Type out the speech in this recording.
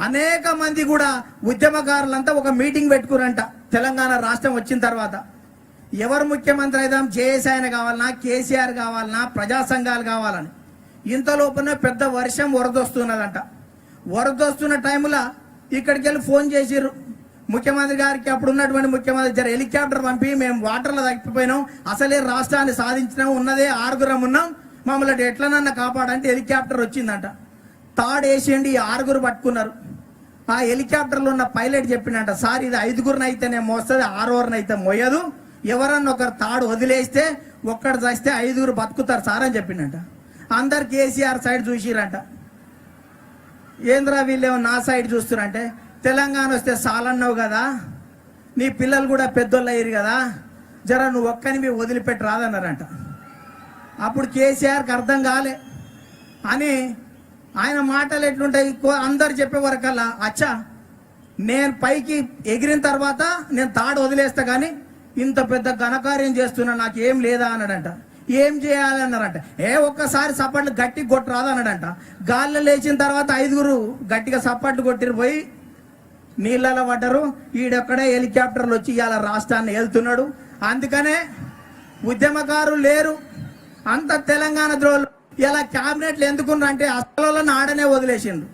అనేక మంది కూడా ఉద్యమకారులంతా ఒక మీటింగ్ పెట్టుకురంట తెలంగాణ రాష్ట్రం వచ్చిన తర్వాత. ఎవరు ముఖ్యమంత్రి అయిదాం, జేఎస్ఐ కావాలన్నా, కేసీఆర్ కావాలన్నా, ప్రజా సంఘాలు కావాలని. ఇంతలోపునే పెద్ద వర్షం వరదొస్తున్నదంట. వరదొస్తున్న టైంలో ఇక్కడికి వెళ్ళి ఫోన్ చేసిర్రు ముఖ్యమంత్రి గారికి. అప్పుడు ఉన్నటువంటి ముఖ్యమంత్రి జర హెలికాప్టర్ పంపి మేము వాటర్లో తగ్గిపోయినాం, అసలే రాష్ట్రాన్ని సాధించినాం, ఉన్నదే 6 ఉన్నాం, మమ్మల్ని ఎట్లనన్నా కాపాడంటే హెలికాప్టర్ వచ్చిందంట. తాడు వేసేయండి, ఈ 6 పట్టుకున్నారు. ఆ హెలికాప్టర్లో ఉన్న పైలట్ చెప్పిండంట, సార్ ఇది 5 అయితేనే మోస్తుంది, 6 అయితే మోయదు, ఎవరన్నా ఒకరు తాడు వదిలేస్తే ఒక్కడు చేస్తే 5 బతుకుతారు సార్ అని చెప్పిండంట. అందరు కేసీఆర్ సైడ్ చూసిరంట. ఏంద్రా వీళ్ళేమో నా సైడ్ చూస్తున్నారంటే, తెలంగాణ వస్తే చాలన్నావు కదా, నీ పిల్లలు కూడా పెద్దోళ్ళు అయ్యారు కదా, జర నువ్వు ఒక్కని వదిలిపెట్టి రాదన్నారంట. అప్పుడు కేసీఆర్కి అర్థం కాలే అని ఆయన మాటలు ఎట్లుంటాయి అందరు చెప్పే వరకల్లా, అచ్చా నేను పైకి ఎగిరిన తర్వాత నేను తాడు వదిలేస్తా కానీ ఇంత పెద్ద ఘనకార్యం చేస్తున్నా నాకు ఏం లేదా అన్నాడంట. ఏం చేయాలి అన్నారంట. ఒక్కసారి సప్పట్లు గట్టి కొట్టు రాదు అన్నాడంట. గాల్లో లేచిన తర్వాత 5 గట్టిగా సప్పట్లు కొట్టిరు, పోయి నీళ్ళలో పడ్డరు. ఈడొక్కడే హెలికాప్టర్లు వచ్చి ఇవాళ రాష్ట్రాన్ని వెళ్తున్నాడు. అందుకనే ఉద్యమకారులు లేరు, అంత తెలంగాణ ద్రోహులు. ఇలా క్యాబినెట్లు ఎందుకున్నారంటే అసలు ఆడనే వదిలేసిండ్రు.